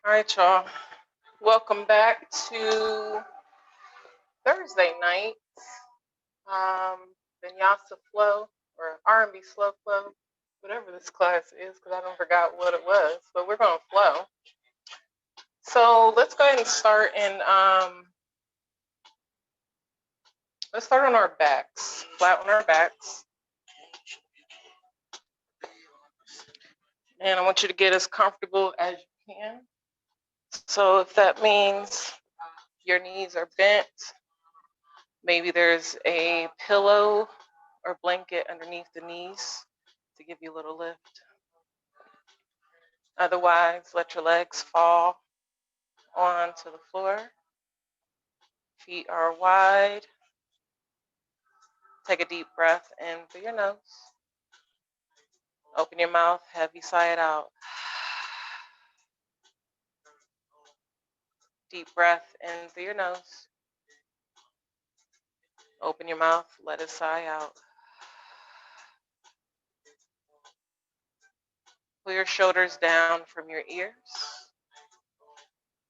All right, y'all. Welcome back to Thursday night Vinyasa flow or R&B slow flow, whatever this class is, because I don't forgot what it was. But we're gonna flow. So let's go ahead and start. And let's start on our backs, flat on our backs. And I want you to get as comfortable as you can. So if that means your knees are bent, maybe there's a pillow or blanket underneath the knees to give you a little lift. Otherwise, let your legs fall onto the floor. Feet are wide. Take a deep breath in through your nose. Open your mouth, heavy sigh it out. Deep breath in through your nose. Open your mouth, let it sigh out. Pull your shoulders down from your ears.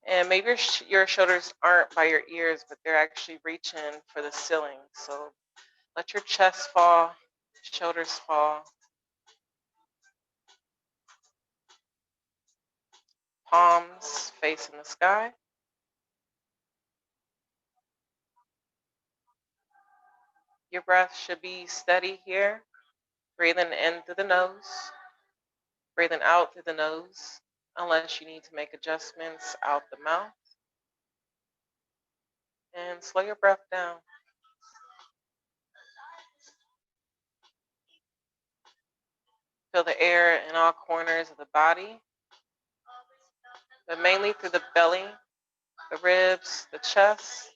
And maybe your shoulders aren't by your ears, but they're actually reaching for the ceiling. So let your chest fall, shoulders fall. Palms facing the sky. Your breath should be steady here. Breathing in through the nose. Breathing out through the nose, unless you need to make adjustments out the mouth. And slow your breath down. Feel the air in all corners of the body, but mainly through the belly, the ribs, the chest,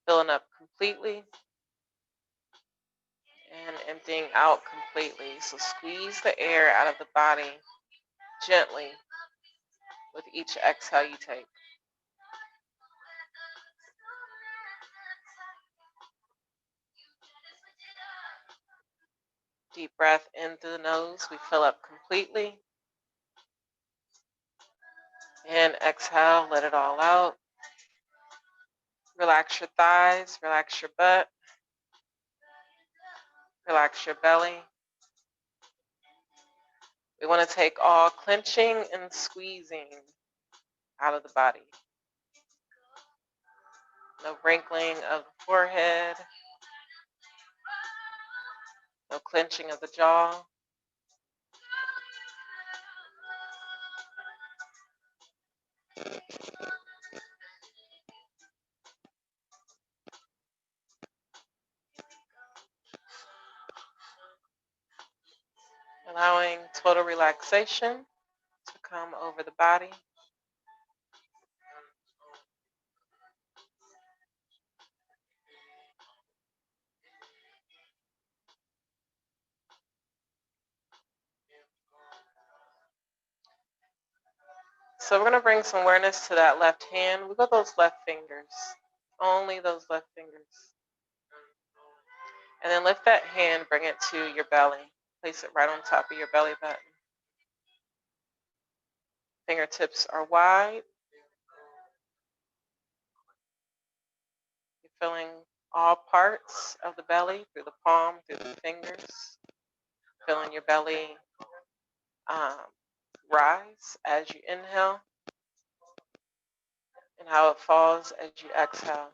filling up completely and emptying out completely. So squeeze the air out of the body gently with each exhale you take. Deep breath in through the nose, we fill up completely. And exhale, let it all out. Relax your thighs, relax your butt, relax your belly. We want to take all clenching and squeezing out of the body. No wrinkling of the forehead, no clenching of the jaw. Allowing total relaxation to come over the body. So we're going to bring some awareness to that left hand. We've got those left fingers, only those left fingers. And then lift that hand, bring it to your belly. Place it right on top of your belly button. Fingertips are wide. You're feeling all parts of the belly, through the palm, through the fingers. Feeling your belly rise as you inhale and how it falls as you exhale.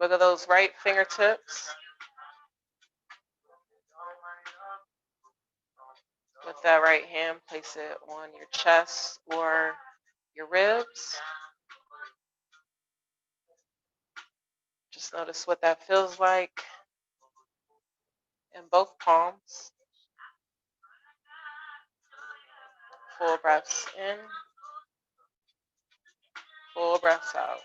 Look at those right fingertips. With that right hand, place it on your chest or your ribs. Just notice what that feels like in both palms. Full breaths in, full breaths out.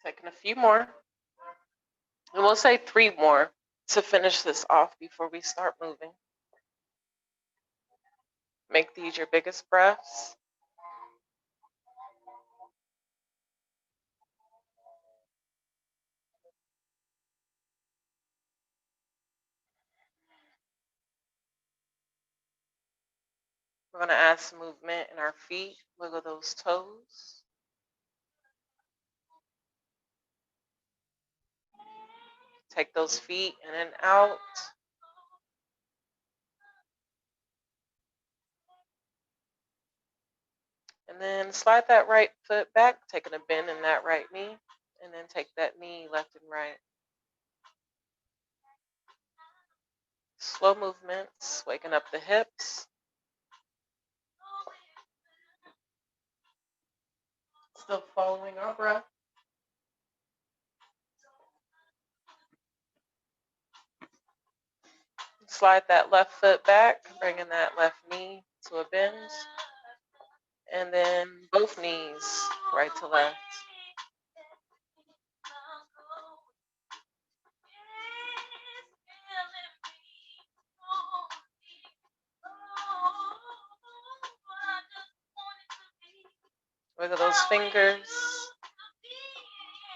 Taking a few more. And we'll say 3 more to finish this off before we start moving. Make these your biggest breaths. We're going to add some movement in our feet. Wiggle those toes. Take those feet in and out. And then slide that right foot back, taking a bend in that right knee. And then take that knee left and right. Slow movements, waking up the hips. Still following our breath. Slide that left foot back, bringing that left knee to a bend. And then both knees, right to left. Wiggle those fingers,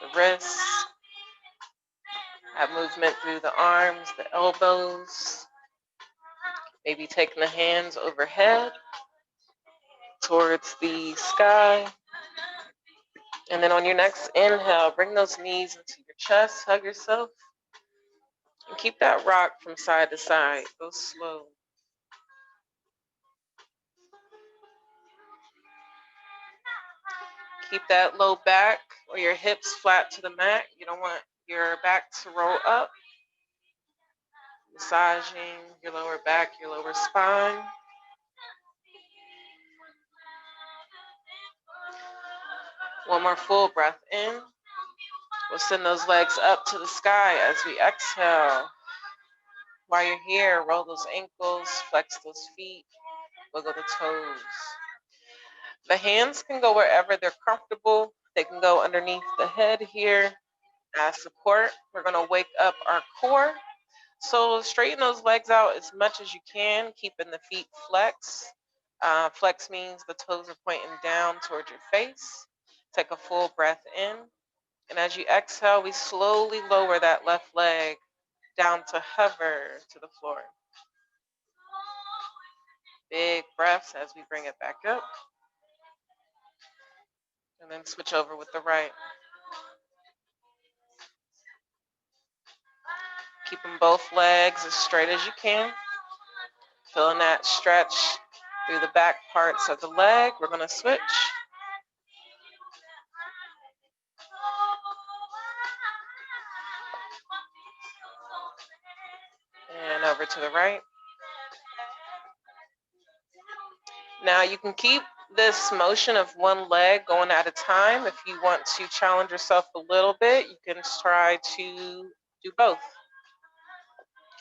the wrists. Have movement through the arms, the elbows. Maybe taking the hands overhead towards the sky. And then on your next inhale, bring those knees into your chest, hug yourself. And keep that rock from side to side. Go slow. Keep that low back or your hips flat to the mat. You don't want your back to roll up. Massaging your lower back, your lower spine. One more full breath in. We'll send those legs up to the sky as we exhale. While you're here, roll those ankles, flex those feet, wiggle the toes. The hands can go wherever they're comfortable. They can go underneath the head here as support. We're going to wake up our core. So straighten those legs out as much as you can, keeping the feet flex. Flex means the toes are pointing down towards your face. Take a full breath in. And as you exhale, we slowly lower that left leg down to hover to the floor. Big breaths as we bring it back up. And then switch over with the right. Keeping both legs as straight as you can. Feeling that stretch through the back parts of the leg. We're going to switch. And over to the right. Now you can keep this motion of one leg going at a time. If you want to challenge yourself a little bit, you can try to do both.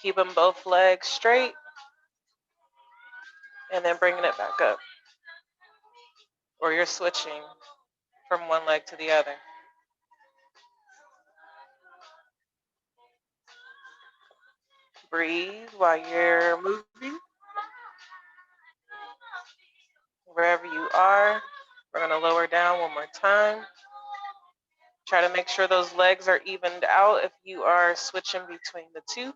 Keeping both legs straight and then bringing it back up. Or you're switching from one leg to the other. Breathe while you're moving. Wherever you are, we're going to lower down one more time. Try to make sure those legs are evened out if you are switching between the two.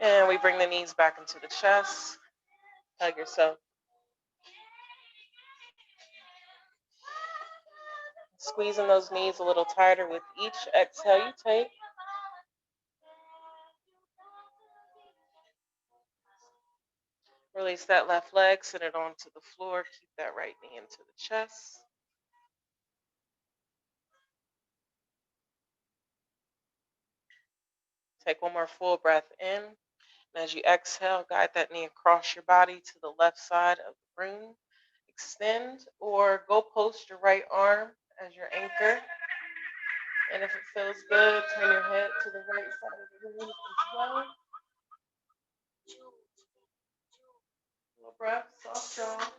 And we bring the knees back into the chest. Hug yourself. Squeezing those knees a little tighter with each exhale you take. Release that left leg, send it onto the floor. Keep that right knee into the chest. Take one more full breath in. And as you exhale, guide that knee across your body to the left side of the room. Extend or go post your right arm as your anchor. And if it feels good, turn your head to the right side of the room as well. Little breath, soft jaw.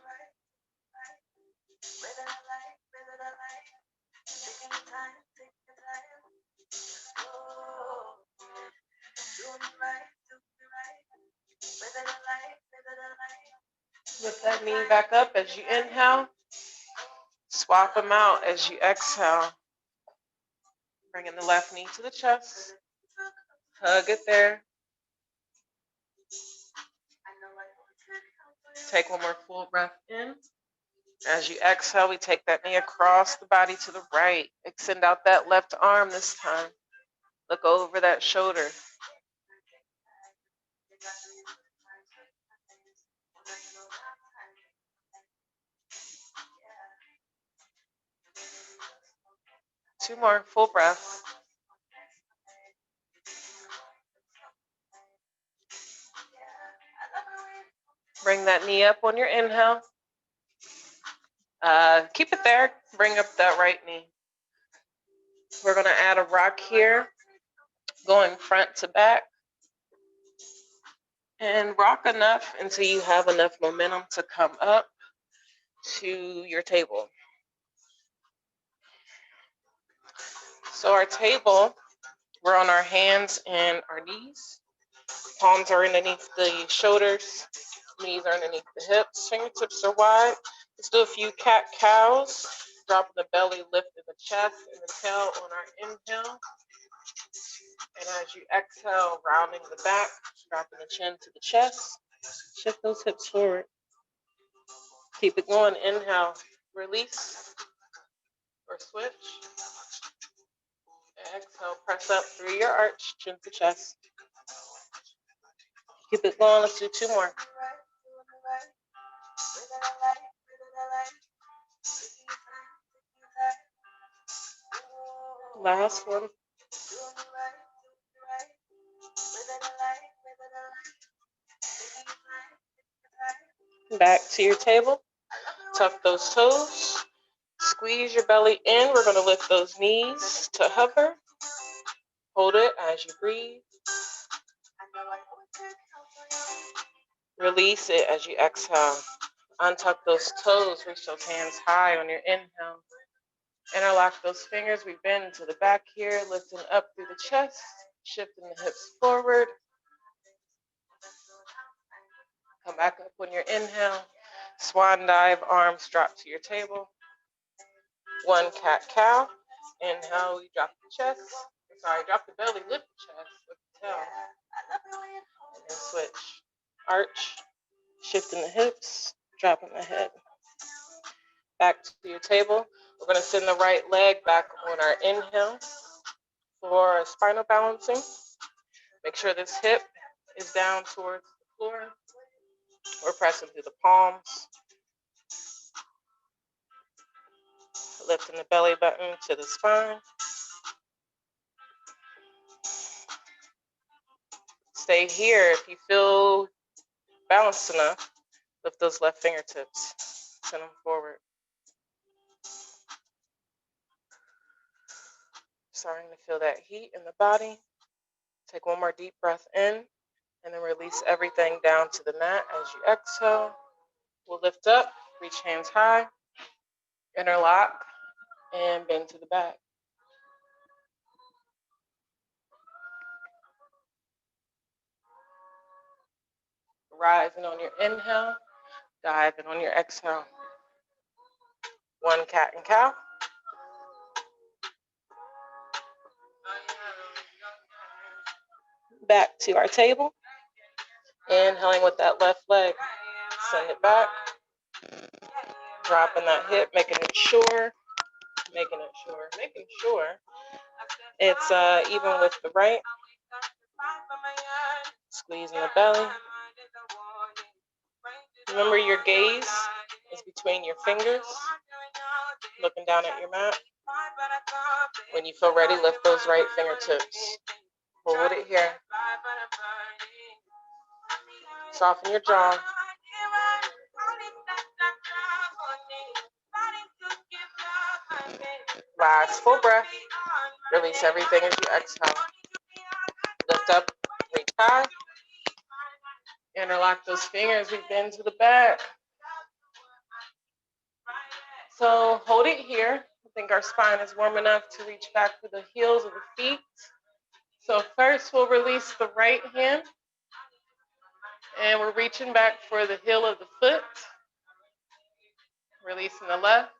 Lift that knee back up as you inhale. Swap them out as you exhale. Bringing the left knee to the chest. Hug it there. Take one more full breath in. As you exhale, we take that knee across the body to the right. Extend out that left arm this time. Look over that shoulder. Two more full breaths. Bring that knee up on your inhale. Keep it there. Bring up that right knee. We're going to add a rock here, going front to back. And rock enough until you have enough momentum to come up to your table. So our table, we're on our hands and our knees. Palms are underneath the shoulders. Knees are underneath the hips. Fingertips are wide. Let's do a few cat-cows. Dropping the belly, lifting the chest and the tail on our inhale. And as you exhale, rounding the back, dropping the chin to the chest. Shift those hips forward. Keep it going. Inhale, release or switch. Exhale, press up through your arch, chin to chest. Keep it going. Let's do two more. Last one. Back to your table. Tuck those toes. Squeeze your belly in. We're going to lift those knees to hover. Hold it as you breathe. Release it as you exhale. Untuck those toes. Reach those hands high on your inhale. Interlock those fingers. We bend to the back here, lifting up through the chest, shifting the hips forward. Come back up on your inhale. Swan dive, arms drop to your table. One cat-cow. Inhale, we drop the chest. Drop the belly, lift the chest, lift the tail. And then switch. Arch, shifting the hips, dropping the head. Back to your table. We're going to send the right leg back on our inhale for spinal balancing. Make sure this hip is down towards the floor. We're pressing through the palms. Lifting the belly button to the spine. Stay here. If you feel balanced enough, lift those left fingertips. Send them forward. Starting to feel that heat in the body. Take one more deep breath in, and then release everything down to the mat as you exhale. We'll lift up, reach hands high, interlock, and bend to the back. Rising on your inhale, diving on your exhale. One cat and cow. Back to our table. Inhaling with that left leg. Send it back. Dropping that hip, making sure it's even with the right. Squeezing the belly. Remember, your gaze is between your fingers, looking down at your mat. When you feel ready, lift those right fingertips. Hold it here. Soften your jaw. Last full breath. Release everything as you exhale. Lift up, reach high. Interlock those fingers. We bend to the back. So hold it here. I think our spine is warm enough to reach back for the heels of the feet. So first we'll release the right hand. And we're reaching back for the heel of the foot. Releasing the left.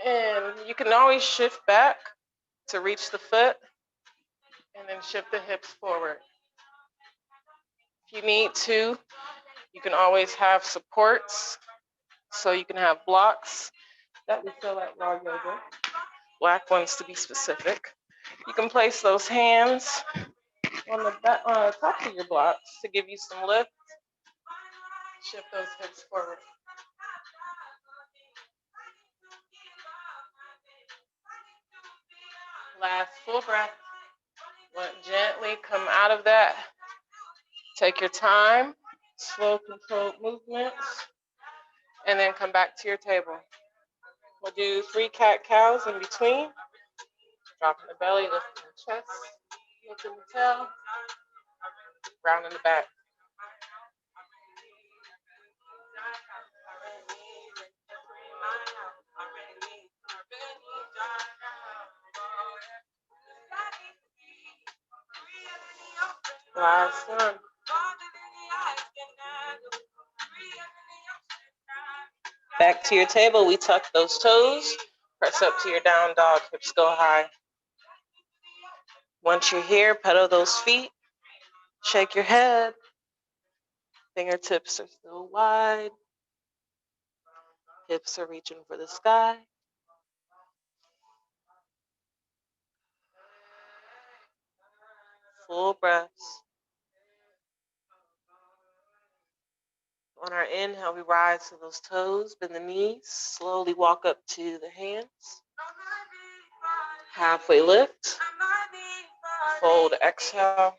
And you can always shift back to reach the foot and then shift the hips forward. If you need to, you can always have supports. So you can have blocks that we sell at RawYoga, black ones to be specific. You can place those hands on the top of your blocks to give you some lift. Shift those hips forward. Last full breath. Gently come out of that. Take your time, slow controlled movements, and then come back to your table. We'll do 3 cat-cows in between. Dropping the belly, lifting the chest, lifting the tail, rounding the back. Last one. Back to your table, we tuck those toes, press up to your down dog, hips go high. Once you're here, pedal those feet, shake your head, fingertips are still wide, hips are reaching for the sky. Full breaths. On our inhale, we rise to those toes, bend the knees, slowly walk up to the hands. Halfway lift, fold, exhale,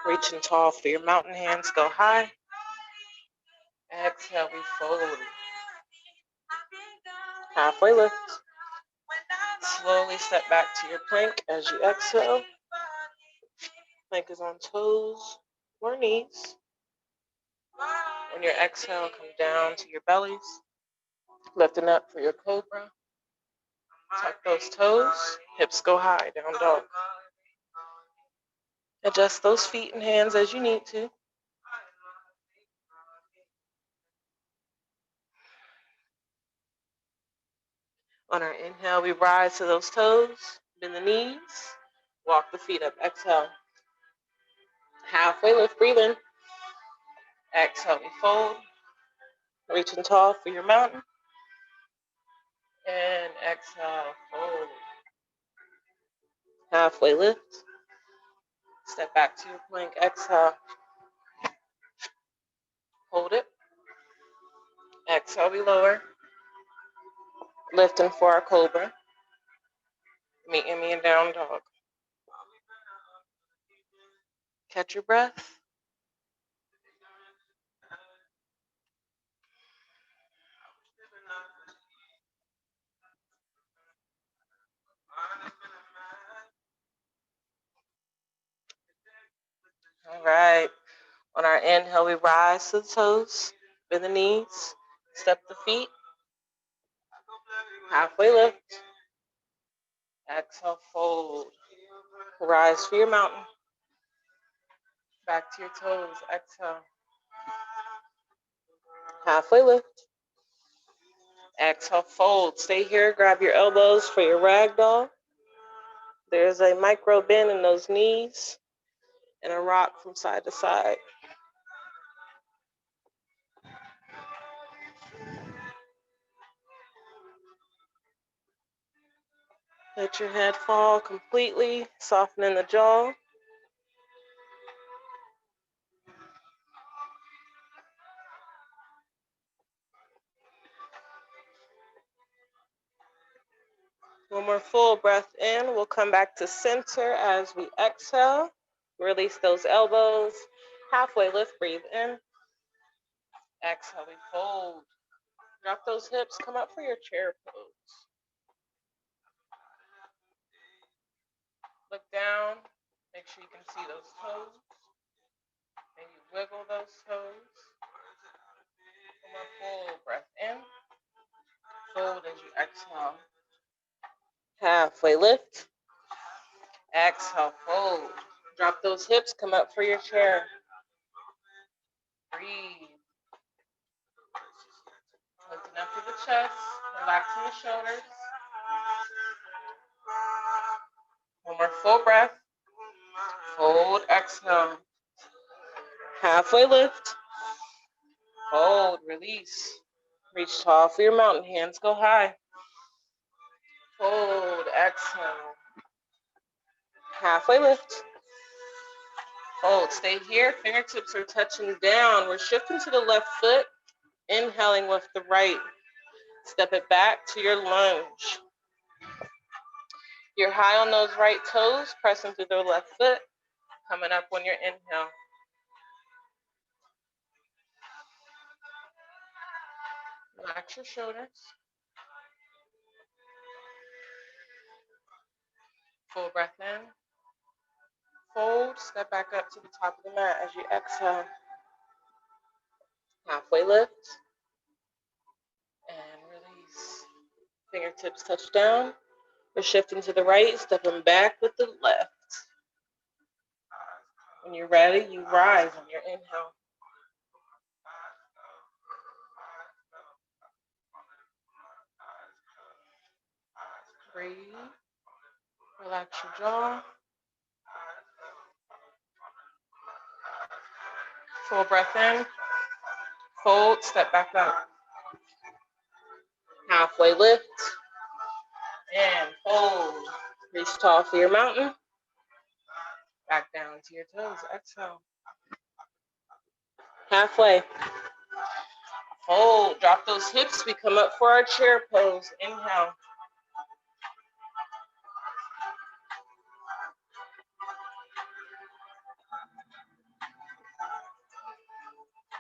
reaching tall for your mountain hands, go high. Exhale, we fold. Halfway lift. Slowly step back to your plank as you exhale. Plank is on toes or knees. On your exhale, come down to your bellies. Lifting up for your cobra. Tuck those toes, hips go high, down dog. Adjust those feet and hands as you need to. On our inhale, we rise to those toes, bend the knees, walk the feet up. Exhale. Halfway lift, breathe in. Exhale, we fold. Reaching tall for your mountain. And exhale, fold. Halfway lift. Step back to your plank. Exhale. Hold it. Exhale, we lower. Lifting for our cobra. Meeting me in down dog. Catch your breath. All right. On our inhale, we rise to the toes, bend the knees, step the feet. Halfway lift. Exhale, fold. Rise for your mountain. Back to your toes. Exhale. Halfway lift. Exhale, fold. Stay here. Grab your elbows for your ragdoll. There's a micro bend in those knees and a rock from side to side. Let your head fall completely, softening the jaw. One more full breath in. We'll come back to center as we exhale. Release those elbows. Halfway lift, breathe in. Exhale, we fold. Drop those hips, come up for your chair pose. Look down, make sure you can see those toes. Maybe wiggle those toes. One more full breath in. Fold as you exhale. Halfway lift. Exhale, fold. Drop those hips, come up for your chair. Breathe. chest, relaxing the shoulders. One more full breath. Hold, exhale. Halfway lift. Hold, release. Reach tall for your mountain. Hands go high. Hold, exhale. Halfway lift. Hold, stay here. Fingertips are touching down. We're shifting to the left foot. Inhaling with the right. Step it back to your lunge. You're high on those right toes, pressing through the left foot. Coming up on your inhale. Relax your shoulders. Full breath in. Fold, step back up to the top of the mat as you exhale. Halfway lift. And release. Fingertips touch down. We're shifting to the right, stepping back with the left. When you're ready, you rise on your inhale. Breathe. Relax your jaw. Full breath in. Fold, step back up. Halfway lift. And fold. Reach tall for your mountain. Back down to your toes. Exhale. Halfway. Hold. Drop those hips. We come up for our chair pose. Inhale.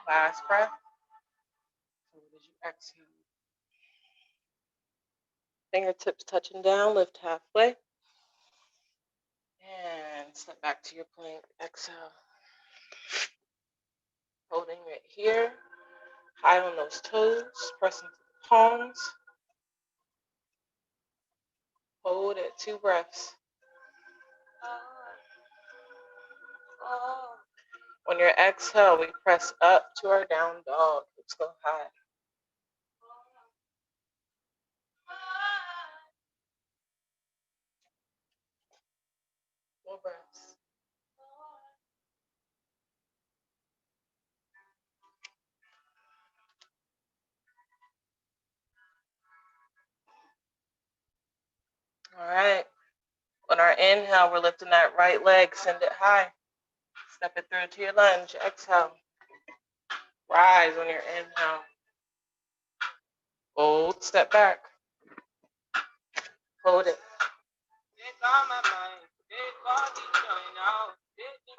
Last breath. Hold as you exhale. Fingertips touching down. Lift halfway. And step back to your plank. Exhale. Holding right here. High on those toes. Pressing to the palms. Hold it. 2 breaths. On your exhale, we press up to our down dog. Let's go high. More breaths. All right. On our inhale, we're lifting that right leg. Send it high. Step it through to your lunge. Exhale. Rise on your inhale. Hold. Step back. Hold it.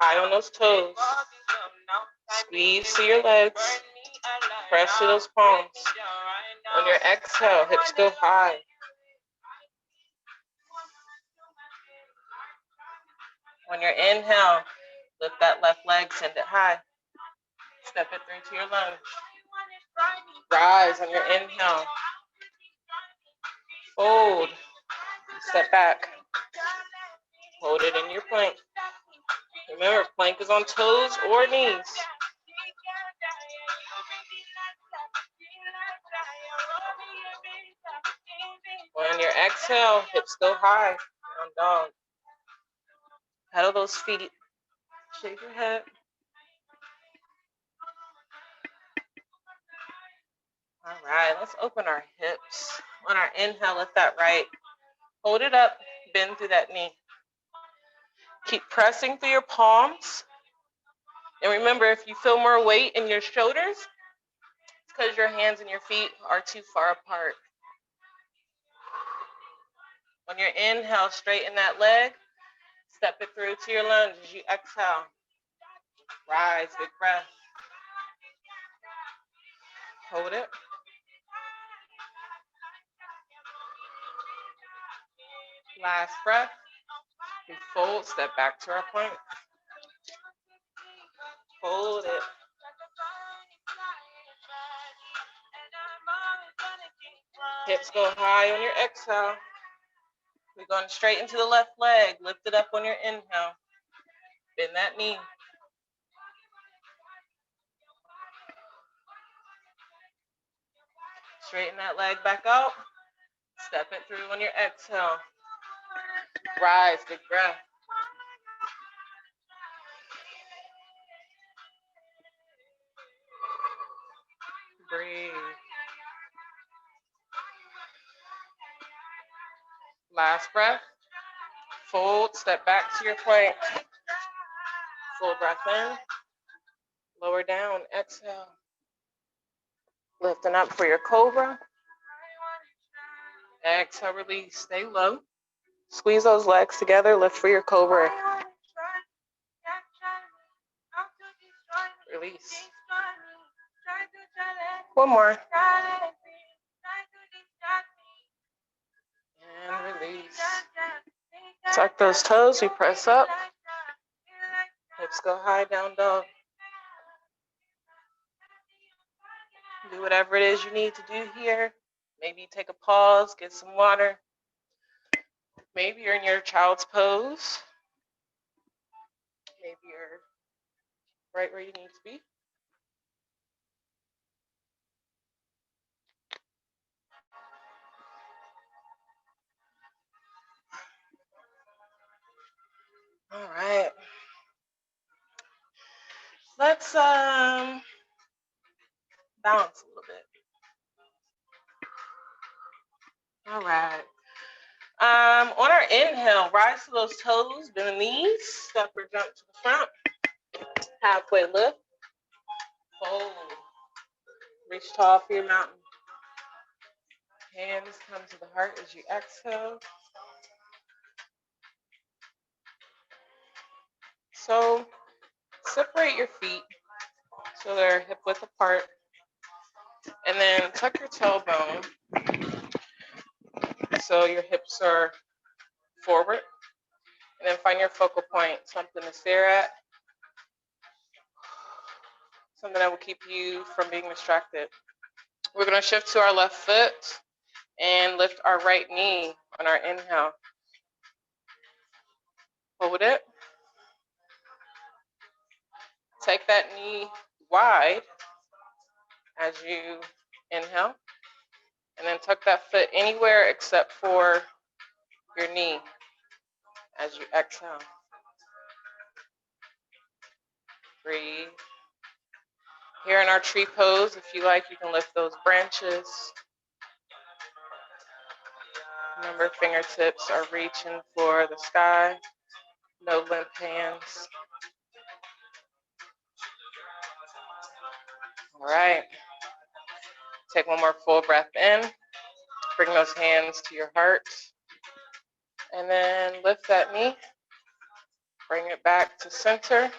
High on those toes. Squeeze to your legs. Press to those palms. On your exhale, hips go high. On your inhale, lift that left leg, send it high. Step it through to your lunge. Rise on your inhale. Fold. Step back. Hold it in your plank. Remember, plank is on toes or knees. On your exhale, hips go high. Down dog. Pedal those feet. Shake your head. All right, let's open our hips. On our inhale, lift that right. Hold it up. Bend through that knee. Keep pressing through your palms. And remember, if you feel more weight in your shoulders, it's because your hands and your feet are too far apart. On your inhale, straighten that leg. Step it through to your lunge as you exhale. Rise, big breath. Hold it. Last breath. We fold, step back to our plank. Hold it. Hips go high on your exhale. We're going straight into the left leg. Lift it up on your inhale. Bend that knee. Straighten that leg back out. Step it through on your exhale. Rise, big breath. Breathe. Last breath. Fold, step back to your plank. Full breath in. Lower down, exhale. Lifting up for your cobra. Exhale, release, stay low. Squeeze those legs together, lift for your cobra. Release. One more. And release. Tuck those toes, we press up. Hips go high, down dog. Do whatever it is you need to do here. Maybe take a pause, get some water. Maybe you're in your child's pose. Maybe you're right where you need to be. All right. Let's balance a little bit. All right. On our inhale, rise to those toes, bend the knees, step or jump to the front. Halfway lift. Fold. Reach tall for your mountain. Hands come to the heart as you exhale. So separate your feet so they're hip width apart. And then tuck your tailbone so your hips are forward. And then find your focal point, something to stare at. Something that will keep you from being distracted. We're going to shift to our left foot and lift our right knee on our inhale. Hold it. Take that knee wide as you inhale. And then tuck that foot anywhere except for your knee as you exhale. Breathe. Here in our tree pose, if you like, you can lift those branches. Remember, fingertips are reaching for the sky. No limp hands. All right. Take one more full breath in. Bring those hands to your heart. And then lift that knee. Bring it back to center.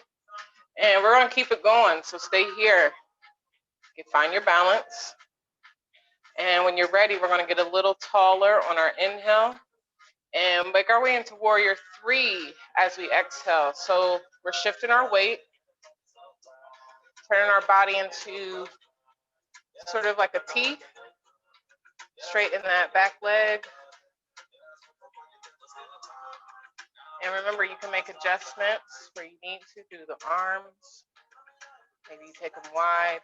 And we're going to keep it going, so stay here. You find your balance. And when you're ready, we're going to get a little taller on our inhale and make our way into warrior 3 as we exhale. So we're shifting our weight, turning our body into sort of like a T. Straighten that back leg. And remember, you can make adjustments where you need to through the arms. Maybe you take them wide.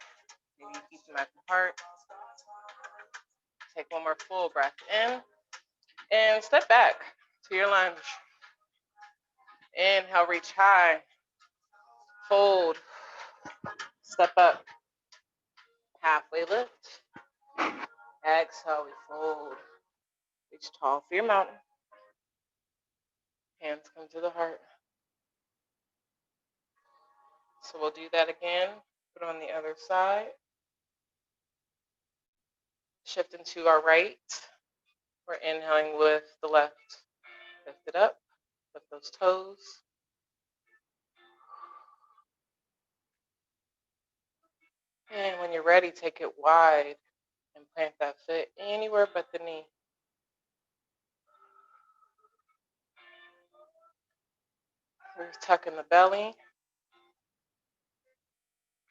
Maybe you keep them at the heart. Take one more full breath in. And step back to your lunge. Inhale, reach high. Fold. Step up. Halfway lift. Exhale, we fold. Reach tall for your mountain. Hands come to the heart. So we'll do that again. Put it on the other side. Shift into our right. We're inhaling with the left. Lift it up. Lift those toes. And when you're ready, take it wide and plant that foot anywhere but the knee. We're tucking the belly.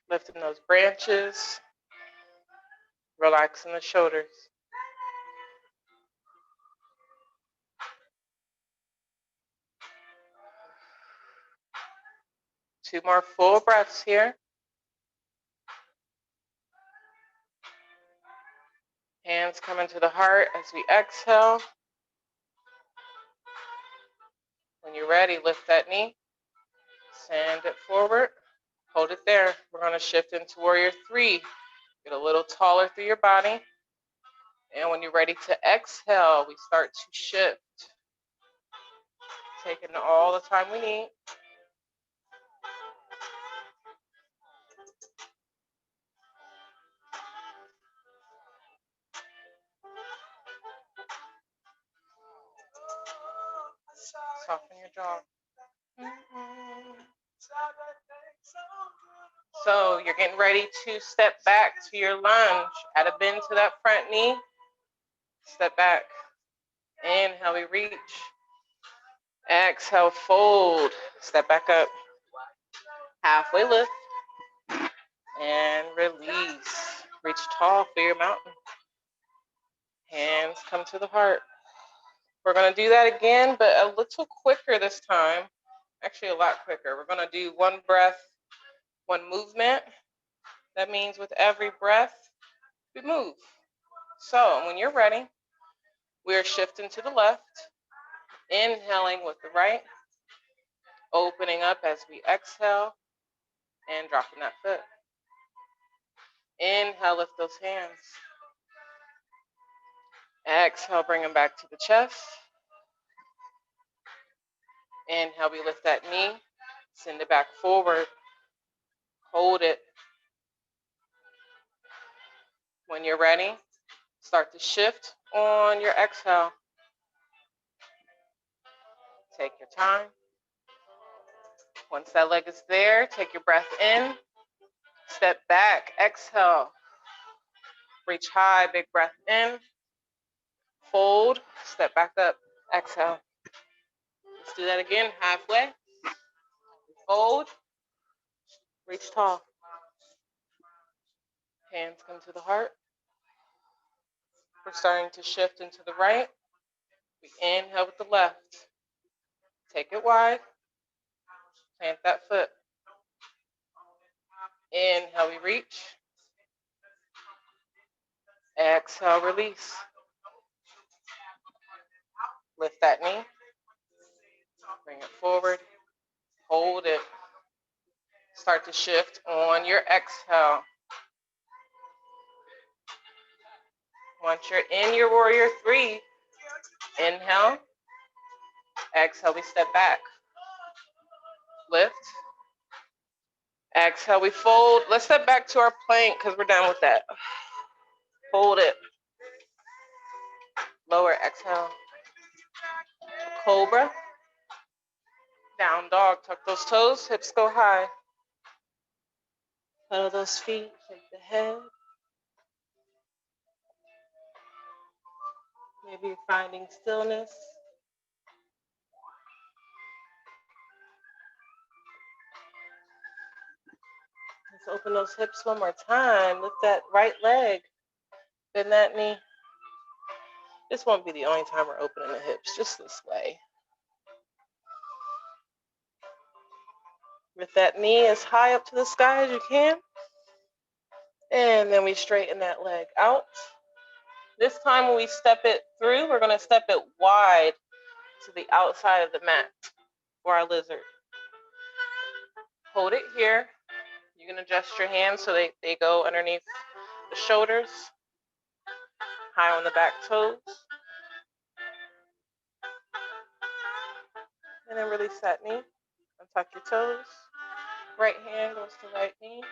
Lifting those branches. Relaxing the shoulders. Two more full breaths here. Hands come into the heart as we exhale. When you're ready, lift that knee, send it forward, hold it there. We're going to shift into Warrior 3. Get a little taller through your body. And when you're ready to exhale, we start to shift. Taking all the time we need. Soften your jaw. So you're getting ready to step back to your lunge. Add a bend to that front knee. Step back. Inhale, we reach. Exhale, fold. Step back up. Halfway lift. And release. Reach tall for your mountain. Hands come to the heart. We're going to do that again, but a little quicker this time. Actually, a lot quicker. We're going to do one breath, one movement. That means with every breath, we move. So when you're ready, we're shifting to the left, inhaling with the right, opening up as we exhale, and dropping that foot. Inhale, lift those hands. Exhale, bring them back to the chest. Inhale, we lift that knee, send it back forward, hold it. When you're ready, start to shift on your exhale. Take your time. Once that leg is there, take your breath in, step back, exhale. Reach high, big breath in, fold, step back up, exhale. Let's do that again, halfway. Fold, reach tall. Hands come to the heart. We're starting to shift into the right. We inhale with the left. Take it wide. Plant that foot. Inhale, we reach. Exhale, release. Lift that knee. Bring it forward. Hold it. Start to shift on your exhale. Once you're in your Warrior 3, inhale. Exhale, we step back. Lift. Exhale, we fold. Let's step back to our plank because we're done with that. Hold it. Lower, exhale. Cobra. Down dog. Tuck those toes. Hips go high. Pedal those feet. Shake the head. Maybe you're finding stillness. Let's open those hips one more time. Lift that right leg. Bend that knee. This won't be the only time we're opening the hips, just this way. Lift that knee as high up to the sky as you can. And then we straighten that leg out. This time when we step it through, we're going to step it wide to the outside of the mat for our lizard. Hold it here. You can adjust your hands so they go underneath the shoulders, high on the back toes. And then release that knee. Untuck your toes. Right hand goes to right knee.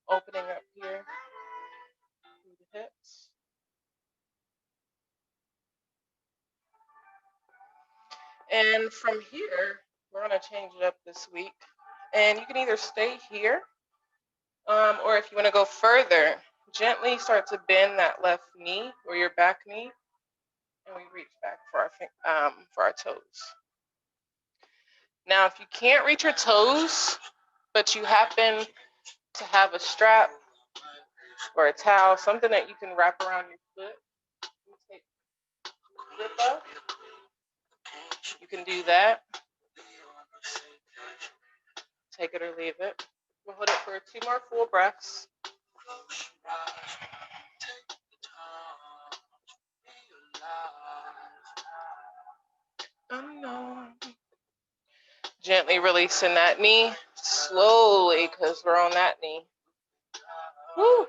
Opening up here through the hips. And from here, we're going to change it up this week. And you can either stay here, or if you want to go further, gently start to bend that left knee or your back knee. And we reach back for our toes. Now, if you can't reach your toes, but you happen to have a strap or a towel, something that you can wrap around your foot, you take zip up. You can do that. Take it or leave it. We'll hold it for 2 more full breaths. Unknown. Gently releasing that knee slowly because we're on that knee. Woo.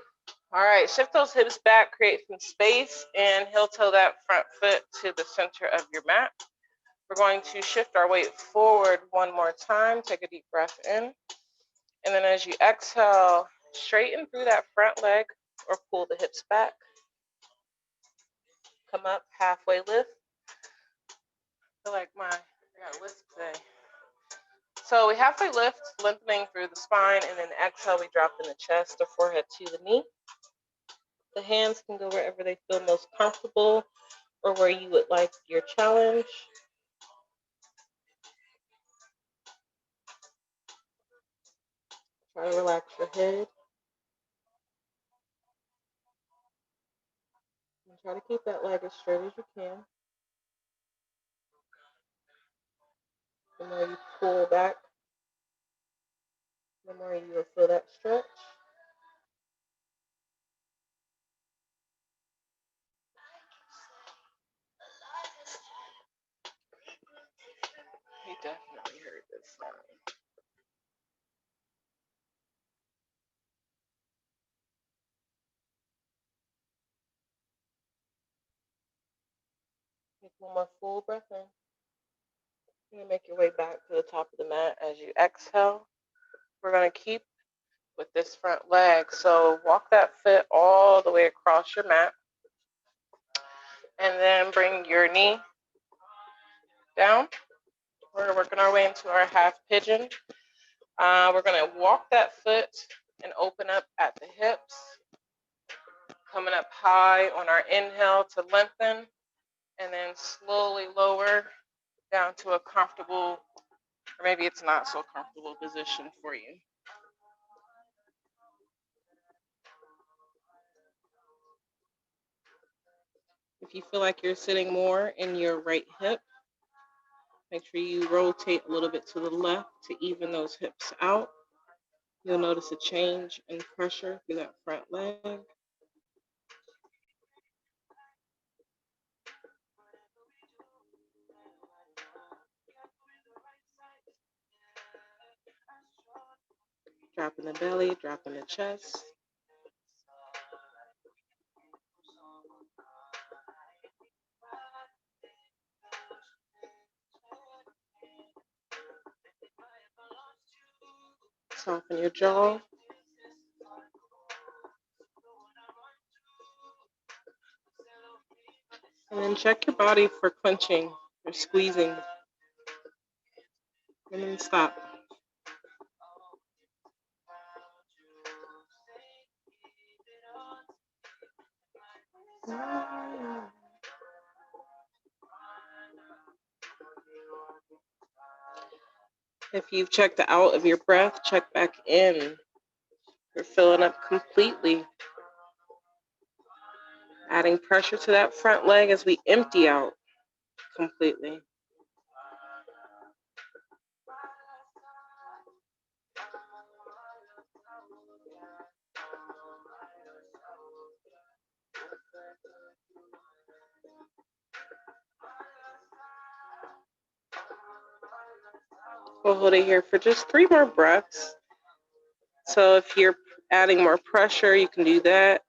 All right, shift those hips back, create some space, and heel toe that front foot to the center of your mat. We're going to shift our weight forward one more time. Take a deep breath in. And then as you exhale, straighten through that front leg or pull the hips back. Come up, halfway lift. I feel like I got a lift today. So we halfway lift, lengthening through the spine, and then exhale, we drop in the chest, the forehead to the knee. The hands can go wherever they feel most comfortable or where you would like your challenge. Try to relax your head. And try to keep that leg as straight as you can. The more you pull back, the more you will feel that stretch. He definitely heard this sound. Take one more full breath in. You're going to make your way back to the top of the mat as you exhale. We're going to keep with this front leg. So walk that foot all the way across your mat. And then bring your knee down. We're working our way into our half pigeon. We're going to walk that foot and open up at the hips. Coming up high on our inhale to lengthen. And then slowly lower down to a comfortable, or maybe it's not so comfortable position for you. If you feel like you're sitting more in your right hip, make sure you rotate a little bit to the left to even those hips out. You'll notice a change in pressure through that front leg. Dropping the belly, dropping the chest. Soften your jaw. And then check your body for clenching or squeezing. And then stop. If you've checked out of your breath, check back in. You're filling up completely. Adding pressure to that front leg as we empty out completely. We'll hold it here for just 3 more breaths. So if you're adding more pressure, you can do that.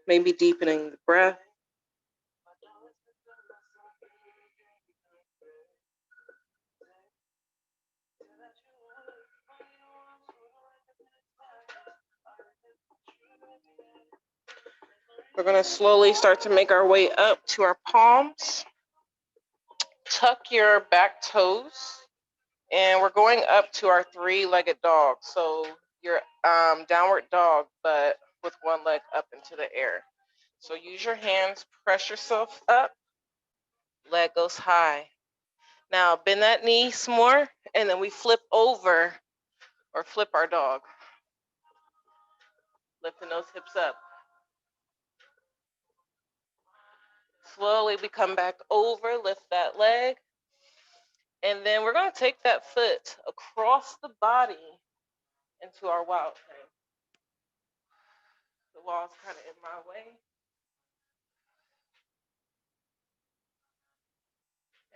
Maybe deepening the breath. We're going to slowly start to make our way up to our palms. Tuck your back toes. And we're going up to our 3-legged dog. So your downward dog, but with one leg up into the air. So use your hands, press yourself up. Leg goes high. Now bend that knee some more, and then we flip over or flip our dog. Lifting those hips up. Slowly we come back over, lift that leg. And then we're going to take that foot across the body into our wild thing. The wall's kind of in my way.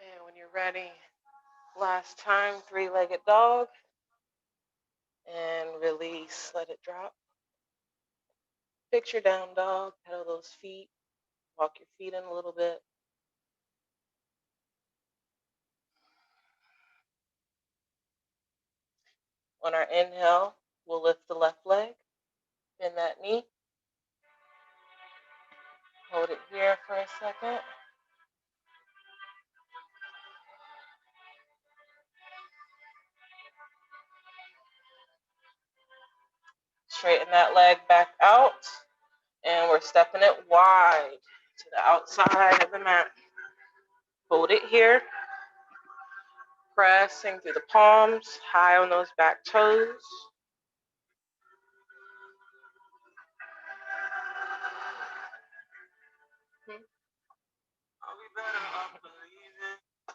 And when you're ready, last time, three-legged dog. And release, let it drop. Picture down dog, pedal those feet. Walk your feet in a little bit. On our inhale, we'll lift the left leg, bend that knee. Hold it here for a second. Straighten that leg back out, and we're stepping it wide to the outside of the mat. Hold it here. Pressing through the palms, high on those back toes.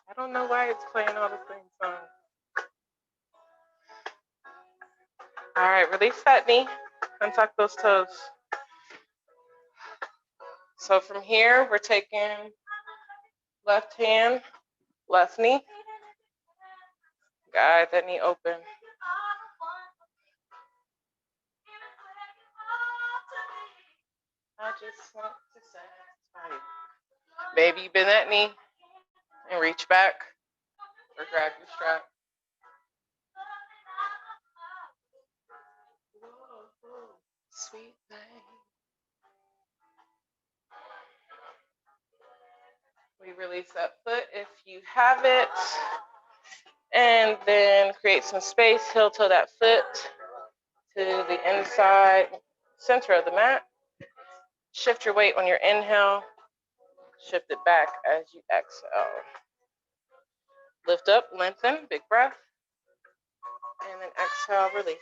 I don't know why it's playing all the same song. All right, release that knee. Untuck those toes. So from here, we're taking left hand, left knee. Guide that knee open. I just want to satisfy you. Maybe you bend that knee and reach back or grab your strap. Sweet thing. We release that foot if you have it. And then create some space, heel toe that foot to the inside center of the mat. Shift your weight on your inhale. Shift it back as you exhale. Lift up, lengthen, big breath. And then exhale, release.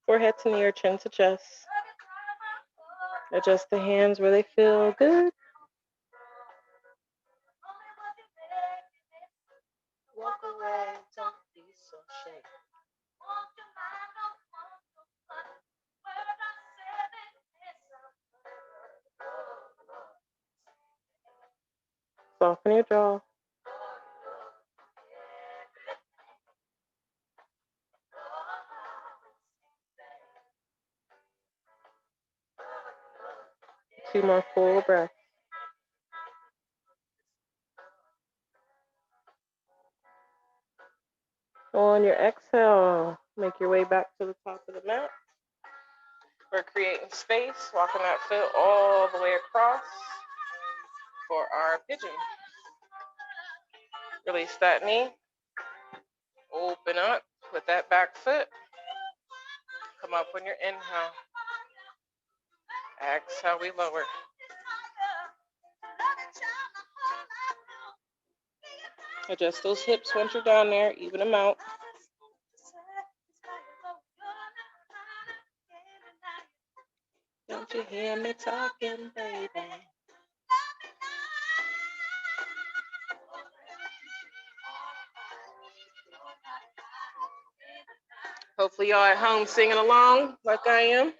Forehead to knee or chin to chest. Adjust the hands where they feel good. Walk away, don't be so shy. Soften your jaw. Two more full breaths. On your exhale, make your way back to the top of the mat. We're creating space, walking that foot all the way across for our pigeon. Release that knee. Open up with that back foot. Come up on your inhale. Exhale, we lower. Adjust those hips once you're down there, even them out. Don't you hear me talking, baby? Hopefully y'all at home singing along like I am.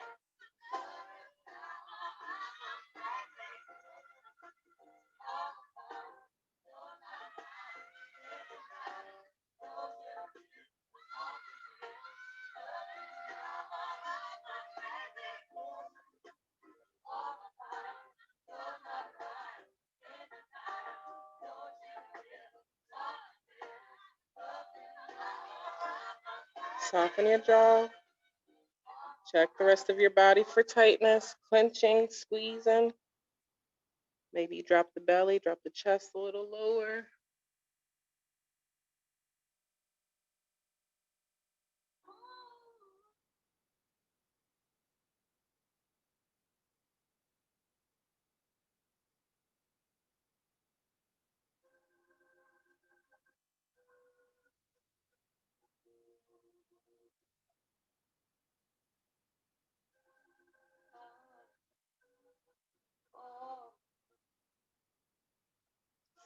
Soften your jaw. Check the rest of your body for tightness, clenching, squeezing. Maybe you drop the belly, drop the chest a little lower.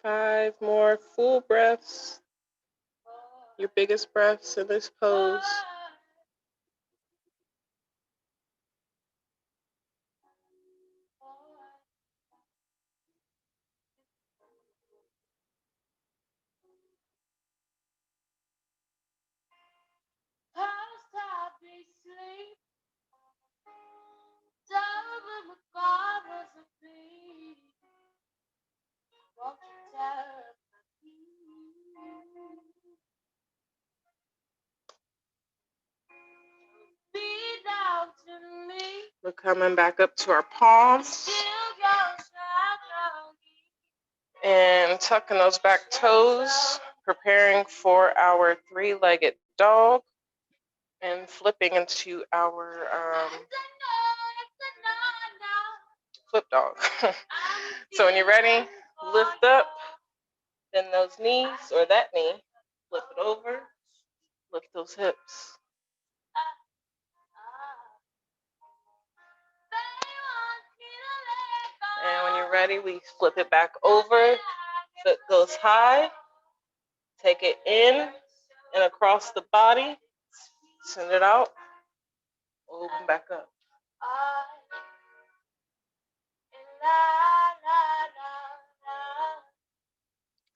Five more full breaths. Your biggest breaths in this pose. We're coming back up to our palms and tucking those back toes, preparing for our three-legged dog and flipping into our flip dog. So when you're ready, lift up, bend those knees or that knee, flip it over, lift those hips. And when you're ready, we flip it back over, foot goes high, take it in and across the body, send it out, open back up.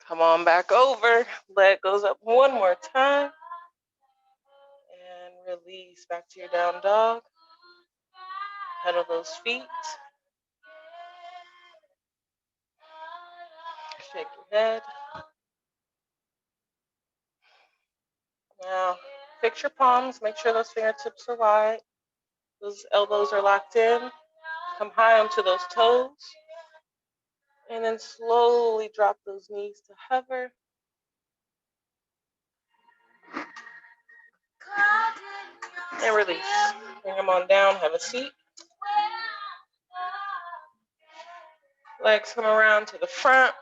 Come on back over, leg goes up one more time, and release back to your down dog. Pedal those feet. Shake your head. Now, fix your palms. Make sure those fingertips are wide. Those elbows are locked in. Come high onto those toes. And then slowly drop those knees to hover. And release. Bring them on down. Have a seat. Legs come around to the front.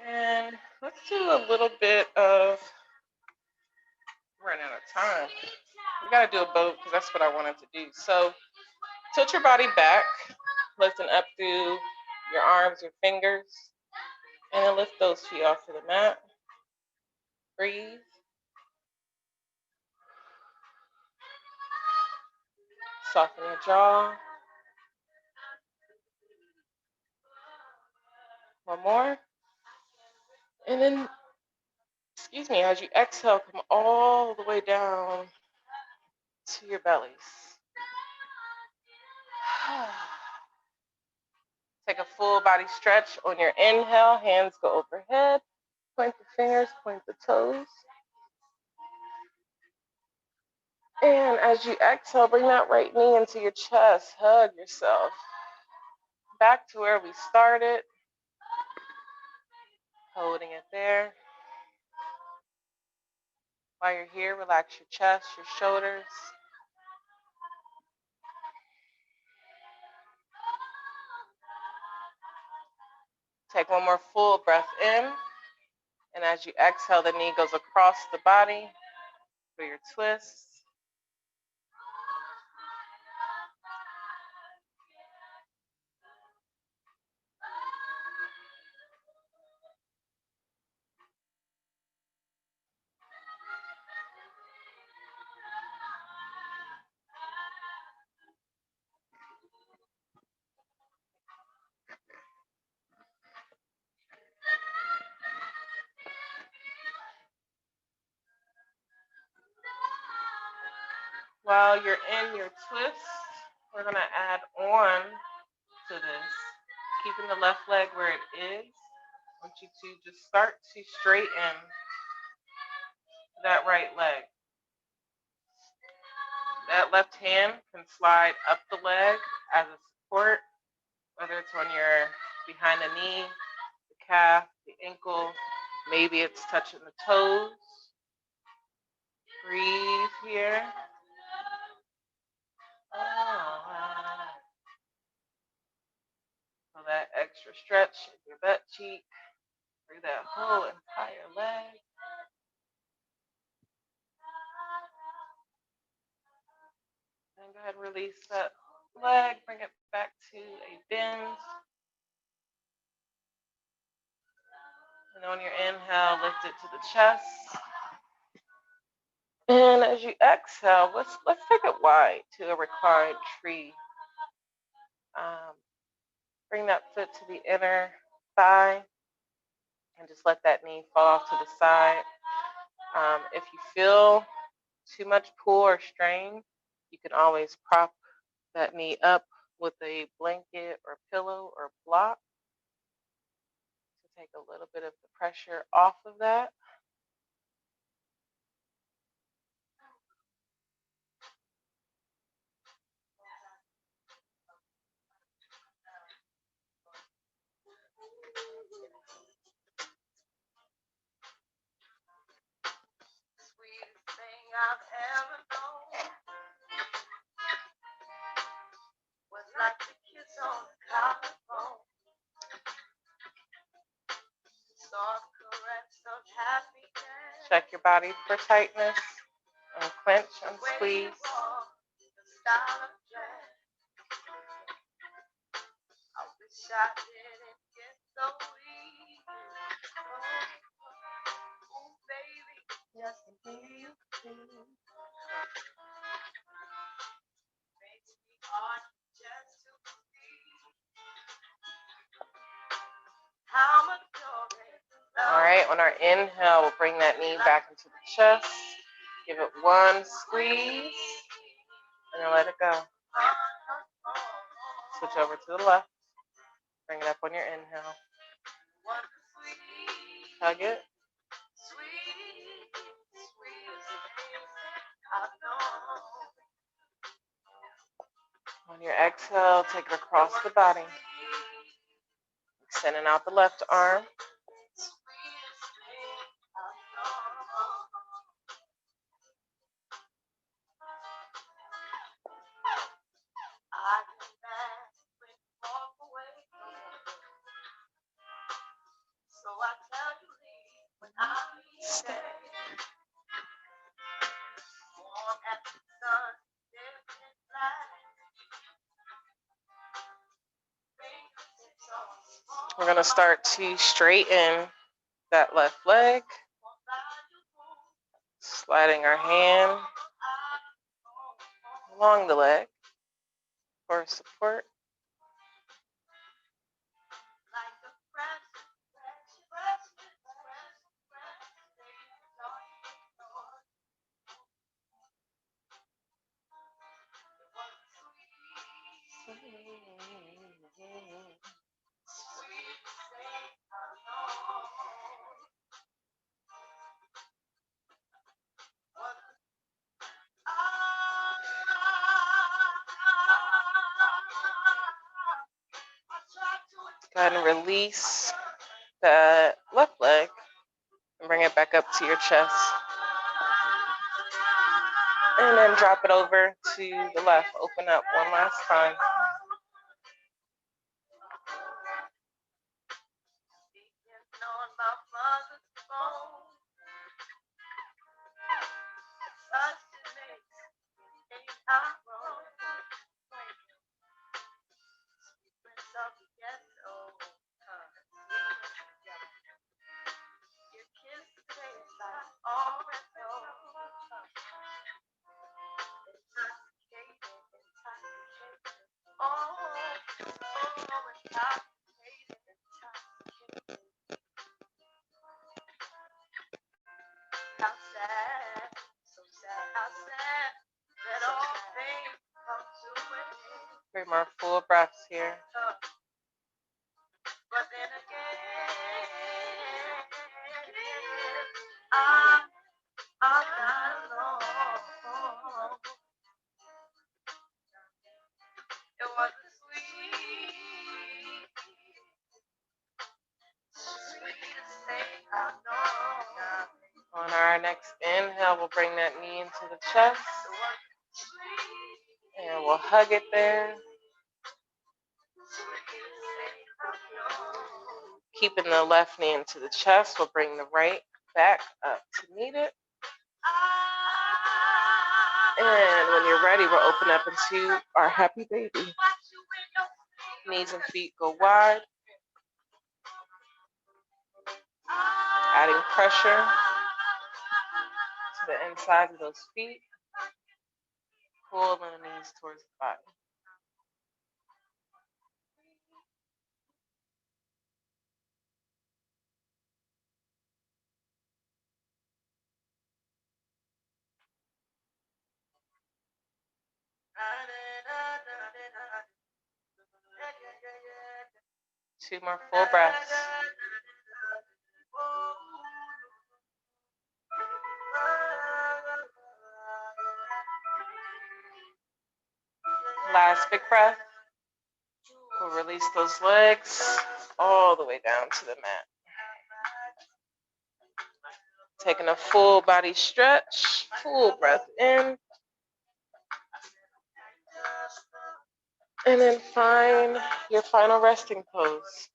And let's do a little bit of, running out of time. We gotta do a boat because that's what I wanted to do. So tilt your body back, lifting up through your arms, your fingers, and then lift those feet off to the mat. Breathe. Soften your jaw. One more. And then, as you exhale, come all the way down to your bellies. Take a full body stretch on your inhale. Hands go overhead. Point the fingers, point the toes. And as you exhale, bring that right knee into your chest. Hug yourself. Back to where we started. Holding it there. While you're here, relax your chest, your shoulders. Take one more full breath in. And as you exhale, the knee goes across the body for your twist. While you're in your twist, we're going to add on to this, keeping the left leg where it is. I want you to just start to straighten that right leg. That left hand can slide up the leg as a support, whether it's on your behind the knee, the calf, the ankle, maybe it's touching the toes. Breathe here. So that extra stretch in your butt cheek through that whole entire leg. And go ahead and release that leg, bring it back to a bend. And on your inhale, lift it to the chest. And as you exhale, let's take it wide to a reclined tree. Bring that foot to the inner thigh and just let that knee fall off to the side. If you feel too much pull or strain, you can always prop that knee up with a blanket or pillow or block. Take a little bit of the pressure off of that. Sweetest thing I've ever known was like the kiss on the collarbone. Soft caress of happiness. Check your body for tightness. Unclench, unsqueeze. The style of dress. I wish I didn't get so weak. Oh, baby, just to be you. Makes me hard just to see how much you're in love. All right, on our inhale, we'll bring that knee back into the chest. Give it one squeeze, and then let it go. Switch over to the left. Bring it up on your inhale. Hug it. On your exhale, take it across the body. Extending out the left arm. So I tell you, when I stay warm as the sun, dipping light. We're going to start to straighten that left leg, sliding our hand along the leg for support. Go ahead and release the left leg and bring it back up to your chest. And then drop it over to the left. Open up one last time. Three more full breaths here. But then again, I'm not alone. It was sweet, sweetest thing I know. On our next inhale, we'll bring that knee into the chest. And we'll hug it there. Keeping the left knee into the chest, we'll bring the right back up to meet it. And when you're ready, we'll open up into our happy baby. Knees and feet go wide. Adding pressure to the inside of those feet. Pull the knees towards the body. Two more full breaths. Last big breath. We'll release those legs all the way down to the mat. Taking a full body stretch, full breath in. And then find your final resting pose.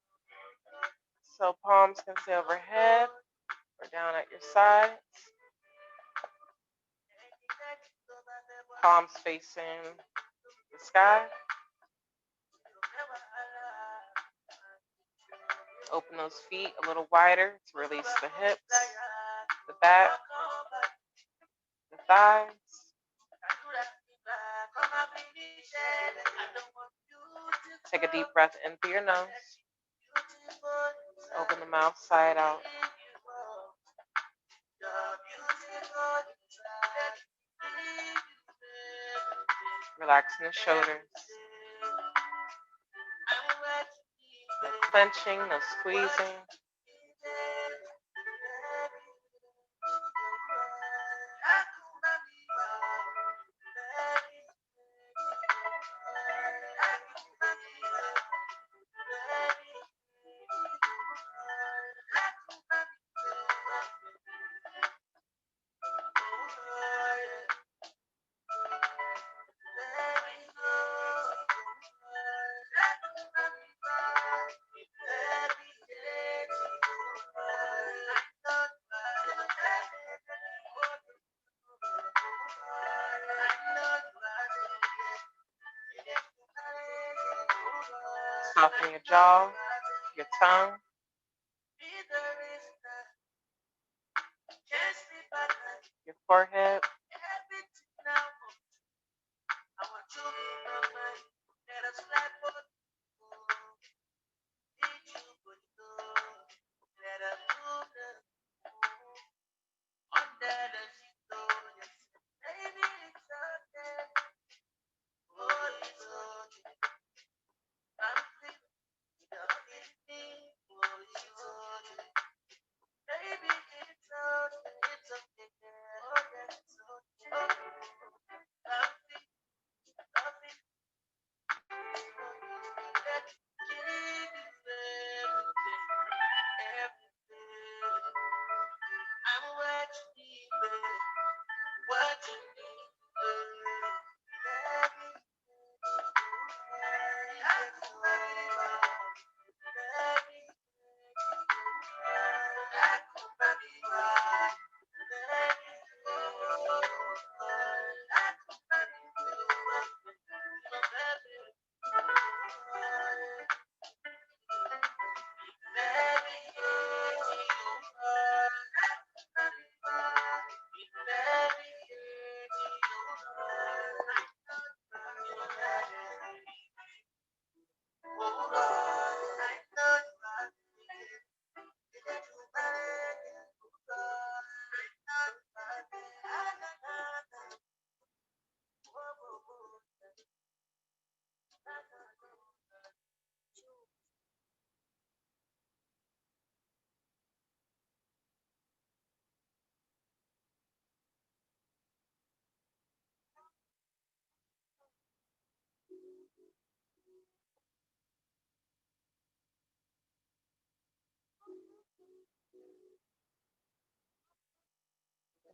So palms can stay overhead or down at your sides. Palms facing the sky. Open those feet a little wider to release the hips, the back, the thighs. Take a deep breath in through your nose. Open the mouth side out. Relaxing the shoulders. No clenching, no squeezing. Soften your jaw, your tongue. Your forehead.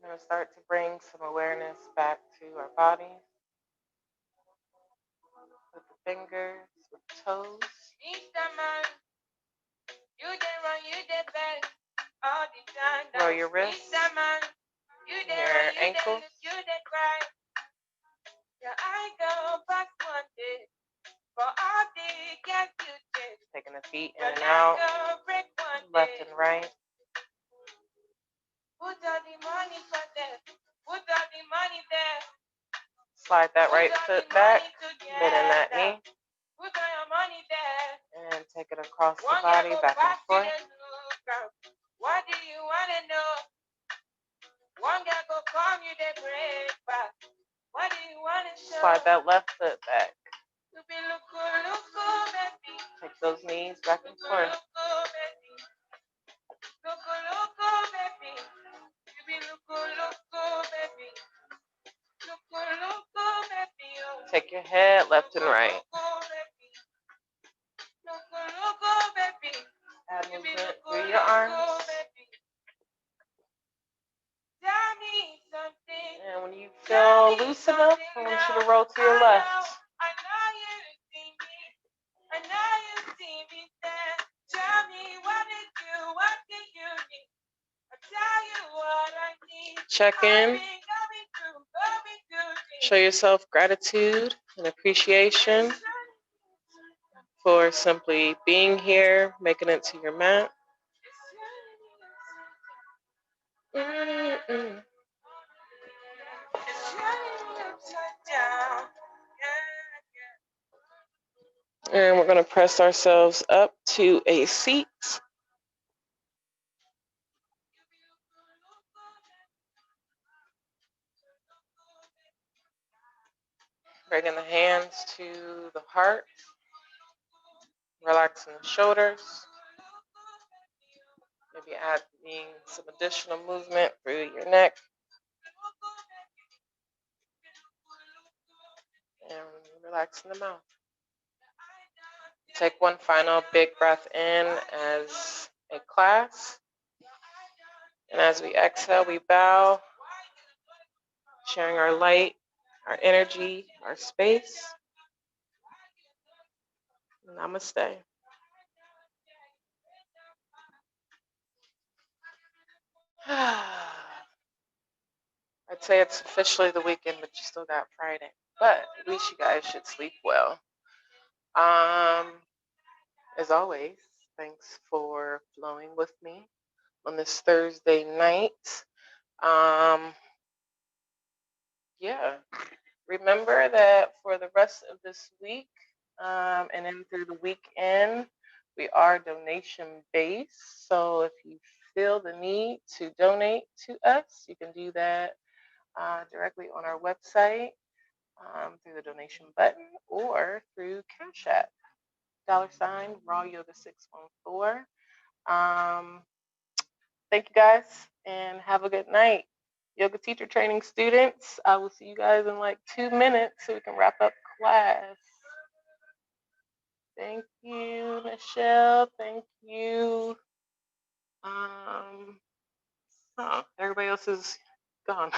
We're going to start to bring some awareness back to our body with the fingers, with the toes. Lower your wrists, your ankles. Taking the feet in and out, left and right. Slide that right foot back, bending that knee. And take it across the body, back and forth. What do you want to know? One guy go call you the breakfast. What do you want to show? Slide that left foot back. Take those knees back and forth. Take your head left and right. Add movement through your arms. And when you feel loose enough, I want you to roll to your left. Check in. Show yourself gratitude and appreciation for simply being here, making it to your mat. And we're going to press ourselves up to a seat. Bringing the hands to the heart. Relaxing the shoulders. Maybe adding some additional movement through your neck. And relaxing the mouth. Take one final big breath in as a class. And as we exhale, we bow, sharing our light, our energy, our space. Namaste. I'd say it's officially the weekend, but you still got Friday. But at least you guys should sleep well. As always, thanks for flowing with me on this Thursday night. Yeah. Remember that for the rest of this week and then through the weekend, we are donation based. So if you feel the need to donate to us, you can do that directly on our website through the donation button or through Cash App, $ RawYoga614. Thank you guys and have a good night. Yoga teacher training students, I will see you guys in like 2 minutes so we can wrap up class. Thank you, Michelle. Thank you. Everybody else is gone.